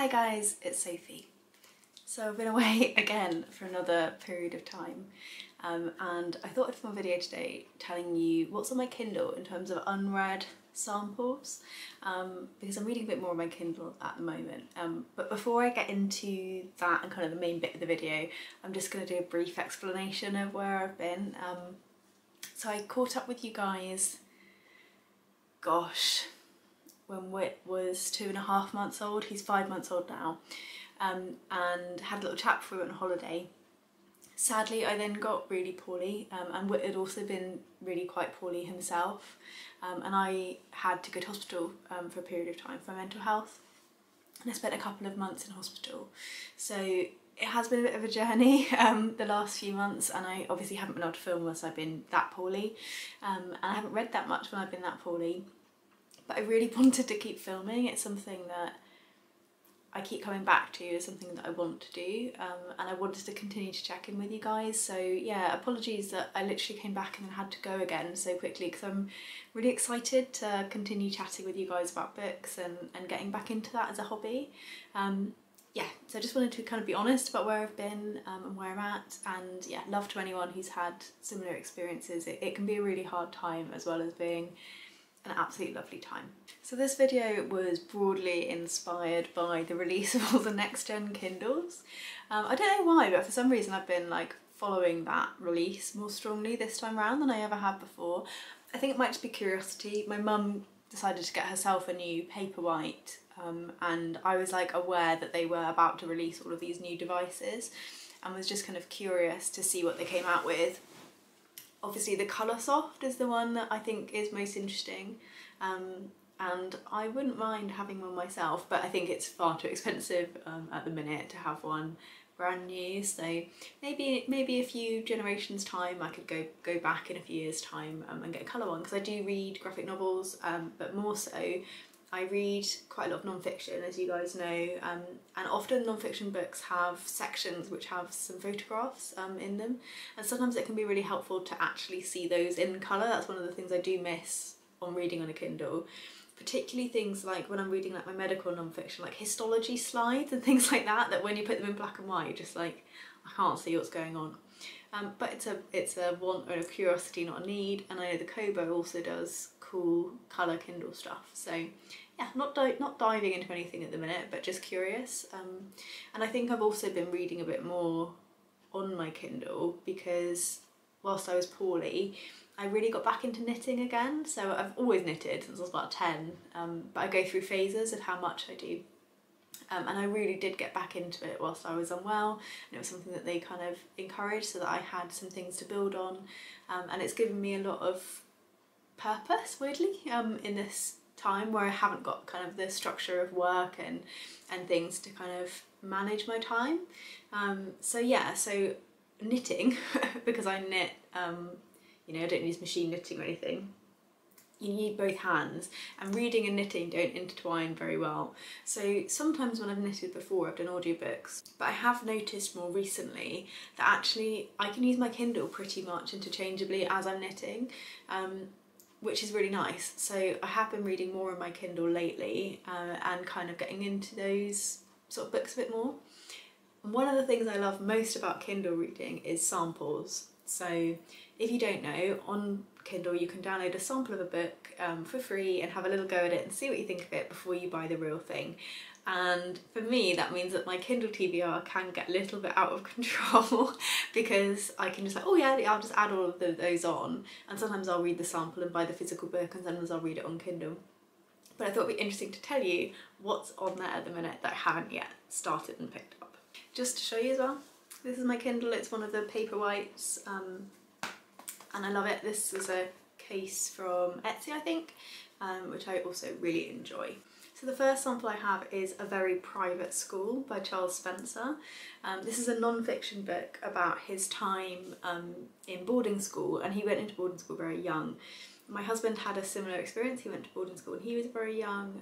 Hi guys, it's Sophie. So I've been away again for another period of time and I thought I'd film a video today telling you what's on my Kindle in terms of unread samples because I'm reading a bit more on my Kindle at the moment. But before I get into that and kind of the main bit of the video, I'm just going to do a brief explanation of where I've been. So I caught up with you guys, gosh, when Whit was 2.5 months old. He's 5 months old now, and had a little chat before we went on holiday. Sadly, I then got really poorly, and Whit had also been really quite poorly himself, and I had to go to hospital for a period of time for mental health, and I spent a couple of months in hospital. So it has been a bit of a journey the last few months, and I obviously haven't been able to film unless I've been that poorly, and I haven't read that much when I've been that poorly. But I really wanted to keep filming. It's something that I keep coming back to, is something that I want to do, and I wanted to continue to check in with you guys. So yeah, apologies that I literally came back and then had to go again so quickly, because I'm really excited to continue chatting with you guys about books and getting back into that as a hobby. Yeah, so I just wanted to kind of be honest about where I've been and where I'm at, and yeah, love to anyone who's had similar experiences. It can be a really hard time as well as being an absolutely lovely time. So this video was broadly inspired by the release of all the next gen Kindles. I don't know why, but for some reason I've been like following that release more strongly this time around than I ever have before. I think it might just be curiosity. My mum decided to get herself a new Paperwhite, and I was like aware that they were about to release all of these new devices and was just kind of curious to see what they came out with. Obviously the Colour Soft is the one that I think is most interesting, and I wouldn't mind having one myself, but I think it's far too expensive at the minute to have one brand new. So maybe a few generations time I could go back in a few years time and get a colour one, because I do read graphic novels, but more so I read quite a lot of non-fiction, as you guys know, and often non-fiction books have sections which have some photographs in them, and sometimes it can be really helpful to actually see those in colour. That's one of the things I do miss on reading on a Kindle, particularly things like when I'm reading like my medical non-fiction, like histology slides and things like that, that when you put them in black and white, you're just like, I can't see what's going on. But it's a want or a curiosity, not a need, and I know the Kobo also does cool colour Kindle stuff. So yeah, not diving into anything at the minute, but just curious. And I think I've also been reading a bit more on my Kindle because whilst I was poorly, I really got back into knitting again. So I've always knitted since I was about 10, but I go through phases of how much I do. And I really did get back into it whilst I was unwell, and it was something that they kind of encouraged so that I had some things to build on, and it's given me a lot of purpose, weirdly, in this time where I haven't got kind of the structure of work and things to kind of manage my time. So yeah, so knitting, because I knit, you know, I don't use machine knitting or anything. You need both hands, and reading and knitting don't intertwine very well. So sometimes when I've knitted before, I've done audiobooks, but I have noticed more recently that actually I can use my Kindle pretty much interchangeably as I'm knitting, which is really nice. So I have been reading more on my Kindle lately, and kind of getting into those sort of books a bit more. And one of the things I love most about Kindle reading is samples. So if you don't know, on Kindle you can download a sample of a book for free and have a little go at it and see what you think of it before you buy the real thing. And for me that means that my Kindle TBR can get a little bit out of control because I can just like, oh yeah, I'll just add all of those on, and sometimes I'll read the sample and buy the physical book, and sometimes I'll read it on Kindle. But I thought it'd be interesting to tell you what's on there at the minute that I haven't yet started and picked up. Just to show you as well, this is my Kindle. It's one of the Paperwhites, and I love it. This is a case from Etsy, I think, which I also really enjoy. So the first sample I have is A Very Private School by Charles Spencer. This is a non-fiction book about his time in boarding school, and he went into boarding school very young. My husband had a similar experience. He went to boarding school when he was very young,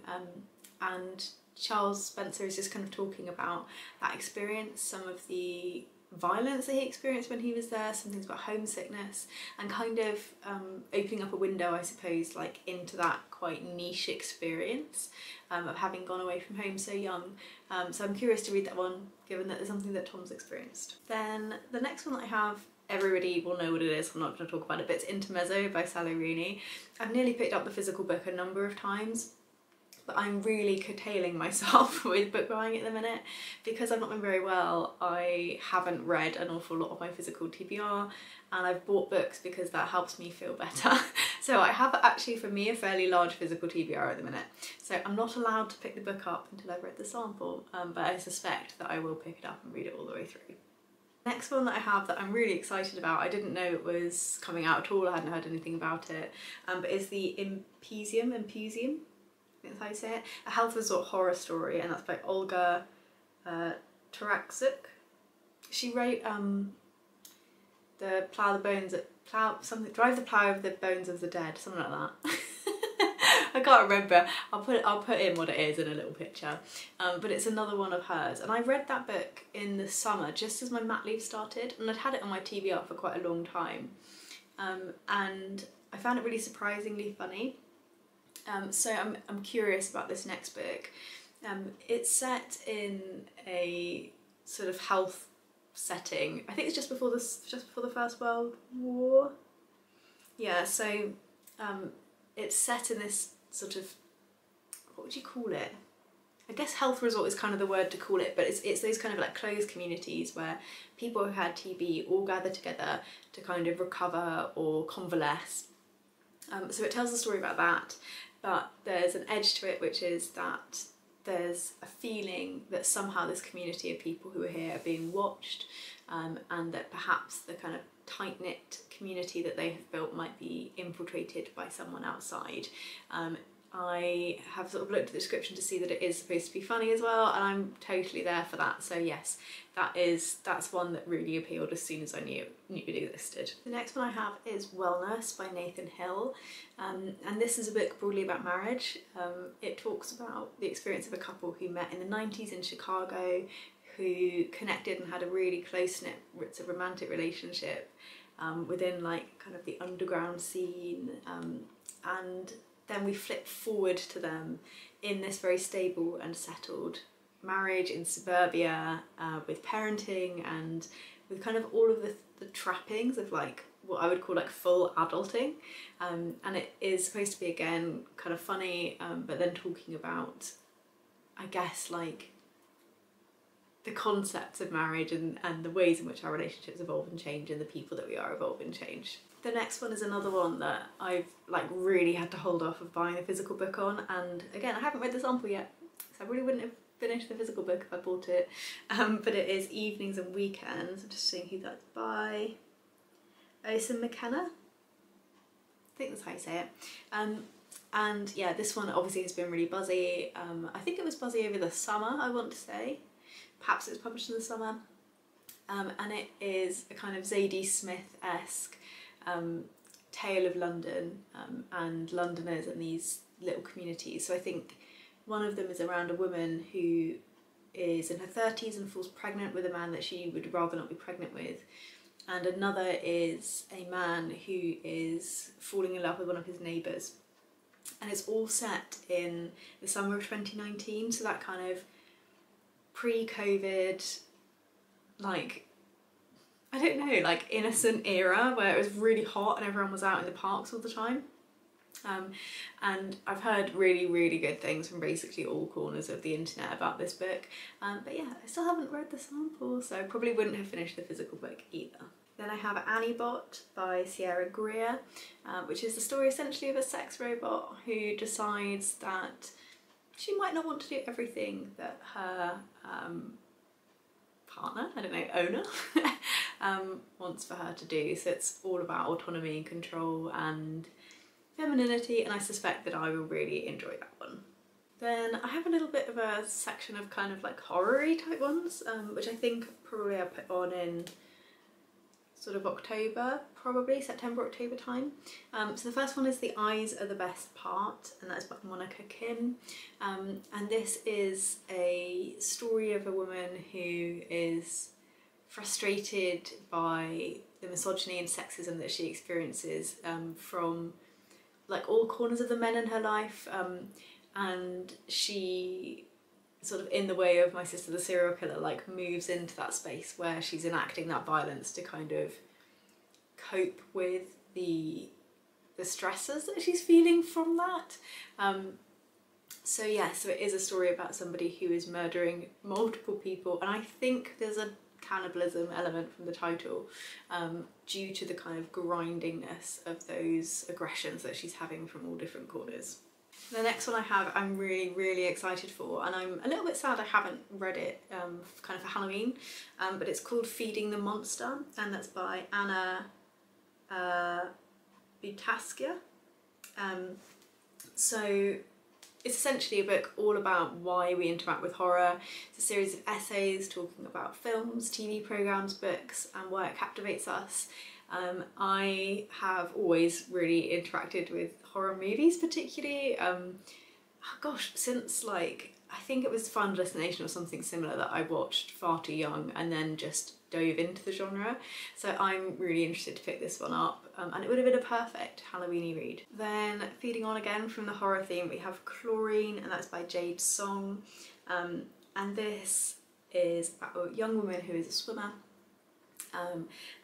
and Charles Spencer is just kind of talking about that experience, some of the violence that he experienced when he was there, some things about homesickness, and kind of opening up a window, I suppose, like into that quite niche experience of having gone away from home so young. So I'm curious to read that one, given that there's something that Tom's experienced. Then the next one that I have, everybody will know what it is, I'm not going to talk about it, but it's Intermezzo by Sally Rooney. I've nearly picked up the physical book a number of times, but I'm really curtailing myself with book buying at the minute. Because I've not been very well, I haven't read an awful lot of my physical TBR, and I've bought books because that helps me feel better. So I have actually, for me, a fairly large physical TBR at the minute. So I'm not allowed to pick the book up until I've read the sample, but I suspect that I will pick it up and read it all the way through. Next one that I have that I'm really excited about, I didn't know it was coming out at all, I hadn't heard anything about it, but is the Impusium, that's how you say it, a health resort horror story, and that's by Olga Taraksuk. She wrote Drive the Plough Over the Bones of the Dead, something like that. I can't remember. I'll put in what it is in a little picture. But it's another one of hers, and I read that book in the summer just as my mat leave started, and I'd had it on my TBR for quite a long time, and I found it really surprisingly funny. So I'm curious about this next book. It's set in a sort of health setting. I think it's just before the First World War. Yeah, so it's set in this sort of, what would you call it? I guess health resort is kind of the word to call it, but it's those kind of like closed communities where people who had TB all gather together to kind of recover or convalesce. So it tells a story about that, but there's an edge to it, which is that there's a feeling that somehow this community of people who are here are being watched, and that perhaps the kind of tight-knit community that they have built might be infiltrated by someone outside. I have sort of looked at the description to see that it is supposed to be funny as well, and I'm totally there for that. So yes, that's one that really appealed as soon as I knew it existed. The next one I have is Wellness by Nathan Hill, and this is a book broadly about marriage. It talks about the experience of a couple who met in the 90s in Chicago, who connected and had a really close-knit romantic relationship within like kind of the underground scene, and then we flip forward to them in this very stable and settled marriage in suburbia, with parenting and with kind of all of the trappings of like what I would call like full adulting, and it is supposed to be again kind of funny, but then talking about, I guess, like the concepts of marriage and the ways in which our relationships evolve and change, and the people that we are evolve and change. The next one is another one that I've like really had to hold off of buying a physical book on, and again I haven't read the sample yet, so I really wouldn't have finished the physical book if I bought it, but it is Evenings and Weekends. I'm just seeing who that's by. Oisin McKenna, I think that's how you say it. And yeah, this one obviously has been really buzzy. I think it was buzzy over the summer, I want to say. Perhaps it was published in the summer, and it is a kind of Zadie Smith-esque tale of London, and Londoners and these little communities. So I think one of them is around a woman who is in her 30s and falls pregnant with a man that she would rather not be pregnant with, and another is a man who is falling in love with one of his neighbours, and it's all set in the summer of 2019, so that kind of pre-COVID, like, I don't know, like innocent era where it was really hot and everyone was out in the parks all the time. And I've heard really, really good things from basically all corners of the internet about this book. But yeah, I still haven't read the sample, so I probably wouldn't have finished the physical book either. Then I have Anniebot by Sierra Greer, which is the story essentially of a sex robot who decides that she might not want to do everything that her partner, I don't know, owner, wants for her to do. So it's all about autonomy and control and femininity, and I suspect that I will really enjoy that one. Then I have a little bit of a section of kind of like horror-y type ones, which I think probably I'll put on in sort of October, probably September, October time. So the first one is The Eyes Are the Best Part, and that's by Monica Kim. And this is a story of a woman who is frustrated by the misogyny and sexism that she experiences from like all corners of the men in her life, and she sort of, in the way of My Sister the Serial Killer, like moves into that space where she's enacting that violence to kind of cope with the stresses that she's feeling from that. So yeah, so it is a story about somebody who is murdering multiple people, and I think there's a cannibalism element from the title, due to the kind of grindingness of those aggressions that she's having from all different corners. The next one I have, I'm really excited for, and I'm a little bit sad I haven't read it kind of for Halloween, but it's called Feeding the Monster, and that's by Anna Butaskia. So it's essentially a book all about why we interact with horror. It's a series of essays talking about films, TV programmes, books, and why it captivates us. I have always really interacted with horror movies, particularly, gosh, since like, I think it was Final Destination or something similar that I watched far too young and then just dove into the genre. So I'm really interested to pick this one up, and it would have been a perfect Halloween-y read. Then feeding on again from the horror theme, we have Chlorine, and that's by Jade Song. And this is about a young woman who is a swimmer,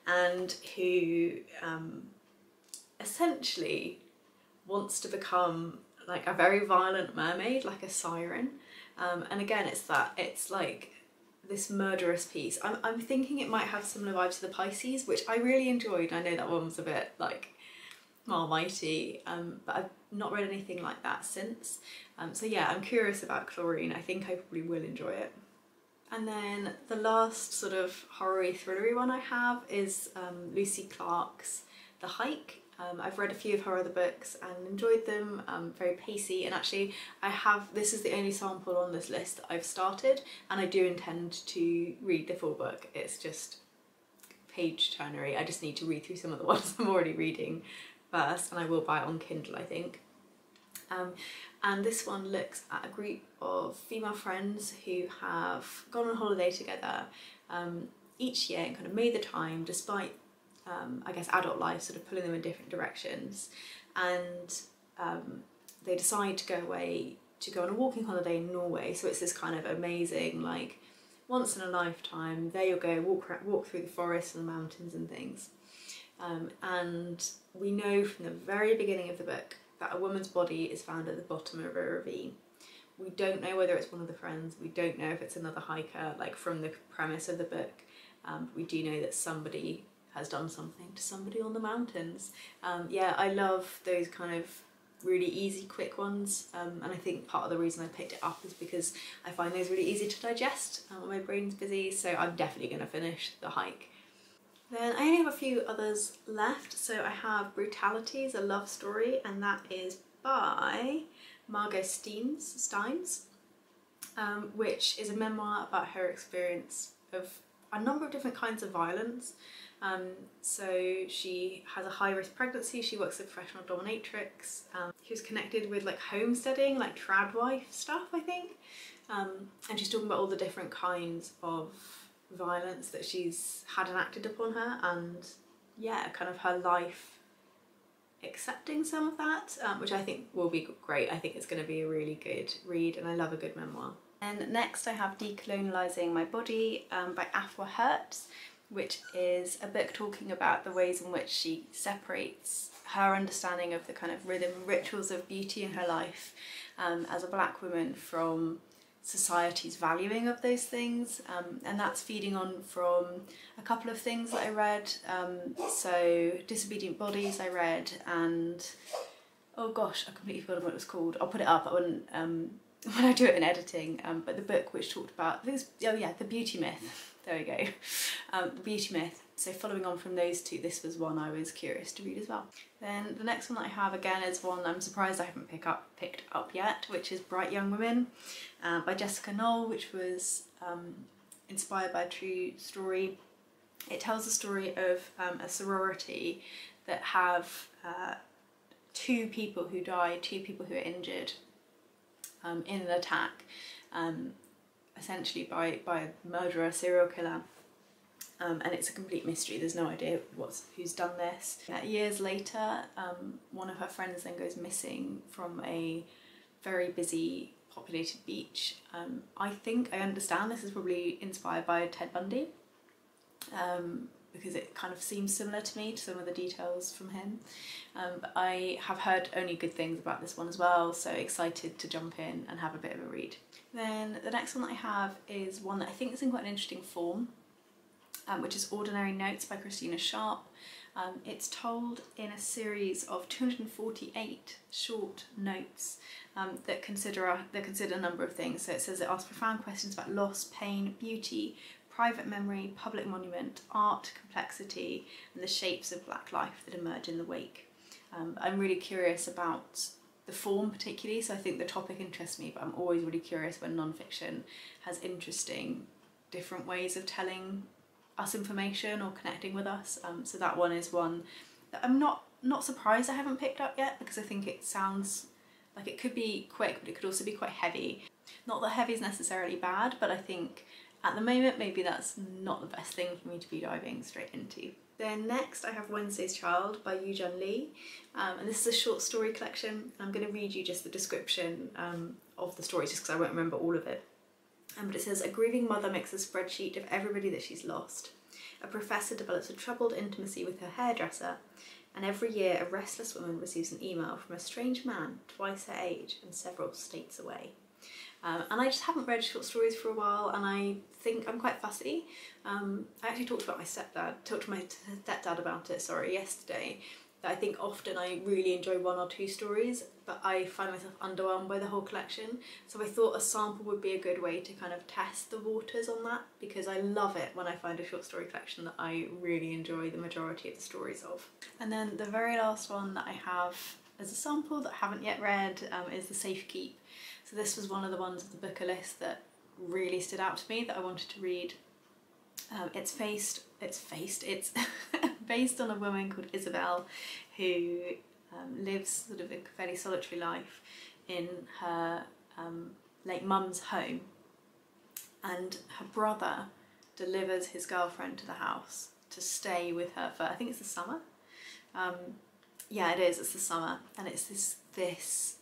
and who essentially wants to become like a very violent mermaid, like a siren. And again, it's like this murderous piece. I'm thinking it might have similar vibes to the Pisces, which I really enjoyed. I know that one was a bit like Marmitey, but I've not read anything like that since. So yeah, I'm curious about Chlorine. I think I probably will enjoy it. And then the last sort of horror-y, thrillery one I have is Lucy Clarke's The Hike. I've read a few of her other books and enjoyed them, very pacey, and actually this is the only sample on this list that I've started, and I do intend to read the full book. It's just page turnery. I just need to read through some of the ones I'm already reading first, and I will buy it on Kindle, I think. And this one looks at a group of female friends who have gone on holiday together each year and kind of made the time despite I guess adult life sort of pulling them in different directions, and they decide to go away to go on a walking holiday in Norway. So it's this kind of amazing, like, once in a lifetime, there you'll go, walk through the forest and the mountains and things. And we know from the very beginning of the book that a woman's body is found at the bottom of a ravine. We don't know whether it's one of the friends, we don't know if it's another hiker, like from the premise of the book. We do know that somebody has done something to somebody on the mountains. Yeah, I love those kind of really easy, quick ones, and I think part of the reason I picked it up is because I find those really easy to digest when my brain's busy, so I'm definitely going to finish The Hike. Then I only have a few others left, so I have Brutalities, a love story, and that is by Margot Steins, which is a memoir about her experience of a number of different kinds of violence. So she has a high-risk pregnancy, she works as a professional dominatrix, she was connected with like homesteading, like trad wife stuff, I think, and she's talking about all the different kinds of violence that she's had enacted upon her, and yeah, kind of her life accepting some of that, which I think will be great. I think it's going to be a really good read, and I love a good memoir. And next I have Decolonizing My Body by Afua Hertz, which is a book talking about the ways in which she separates her understanding of the kind of rhythm and rituals of beauty in her life as a black woman from society's valuing of those things, and that's feeding on from a couple of things that I read. So Disobedient Bodies I read, and oh gosh, I completely forgot what it was called. I'll put it up when I do it in editing, but the book which talked about, The Beauty Myth. There we go, The Beauty Myth. So following on from those two, this was one I was curious to read as well. Then the next one that I have again is one I'm surprised I haven't picked up yet, which is Bright Young Women by Jessica Knoll, which was inspired by a true story. It tells the story of a sorority that have two people who died, two people who are injured in an attack, essentially by a murderer, serial killer. and it's a complete mystery. There's no idea who's done this. Years later, one of her friends then goes missing from a very busy populated beach. I think I understand this is probably inspired by Ted Bundy, because it kind of seems similar to me, to some of the details from him. But I have heard only good things about this one as well, so excited to jump in and have a bit of a read. Then the next one that I have is one that I think is in quite an interesting form, which is Ordinary Notes by Christina Sharp. It's told in a series of 248 short notes that consider a number of things. So it says it asks profound questions about loss, pain, beauty, private memory, public monument, art, complexity, and the shapes of black life that emerge in the wake. I'm really curious about the form particularly, so I think the topic interests me, but I'm always really curious when non-fiction has interesting different ways of telling us information or connecting with us. So that one is one that I'm not surprised I haven't picked up yet, because I think it sounds like it could be quick, but it could also be quite heavy. Not that heavy is necessarily bad, but I think at the moment maybe that's not the best thing for me to be diving straight into. Then next I have Wednesday's Child by Yu-Jun Lee, and this is a short story collection, and I'm going to read you just the description of the story, just because I won't remember all of it. But it says, a grieving mother makes a spreadsheet of everybody that she's lost. A professor develops a troubled intimacy with her hairdresser, and every year a restless woman receives an email from a strange man twice her age and several states away. And I just haven't read short stories for a while, and I think I'm quite fussy. I actually talked to my stepdad about it, yesterday. That I think often I really enjoy one or two stories, but I find myself underwhelmed by the whole collection. So I thought a sample would be a good way to kind of test the waters on that, because I love it when I find a short story collection that I really enjoy the majority of the stories of. And then the very last one that I have as a sample that I haven't yet read is The Safe Keep. So this was one of the ones of the booker list that really stood out to me, that I wanted to read. It's based on a woman called Isabel, who lives sort of a fairly solitary life in her late mum's home, and her brother delivers his girlfriend to the house to stay with her for, I think it's the summer. Yeah, it is, it's the summer, and it's this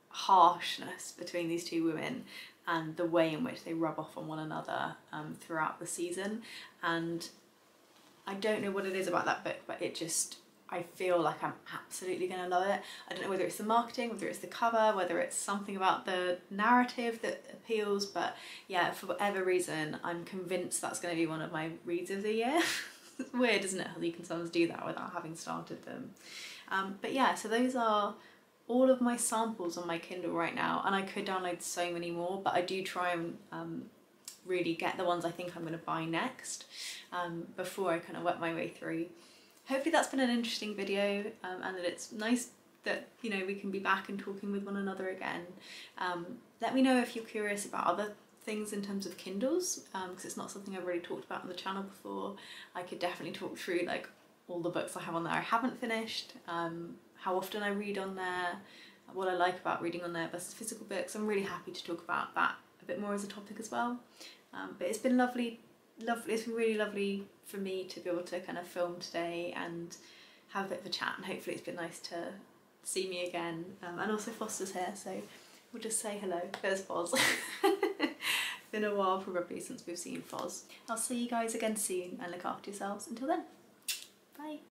harshness between these two women and the way in which they rub off on one another throughout the season. And I don't know what it is about that book, but I feel like I'm absolutely going to love it. I don't know whether it's the marketing, whether it's the cover, whether it's something about the narrative that appeals, but yeah, for whatever reason, I'm convinced that's going to be one of my reads of the year. It's weird, isn't it, how you can sometimes do that without having started them. But yeah, so those are all of my samples on my Kindle right now, and I could download so many more, but I do try and really get the ones I think I'm going to buy next before I kind of work my way through. Hopefully that's been an interesting video, and that it's nice that, you know, we can be back and talking with one another again. Let me know if you're curious about other things in terms of Kindles, because it's not something I've really talked about on the channel before. I could definitely talk through like all the books I have on there I haven't finished, how often I read on there, what I like about reading on there versus physical books. I'm really happy to talk about that a bit more as a topic as well. But it's been lovely, it's been really lovely for me to be able to kind of film today and have a bit of a chat, and hopefully it's been nice to see me again. And also Foster's here, so we'll just say hello. There's Foz. Been a while probably since we've seen Foz. I'll see you guys again soon, and look after yourselves until then. Bye.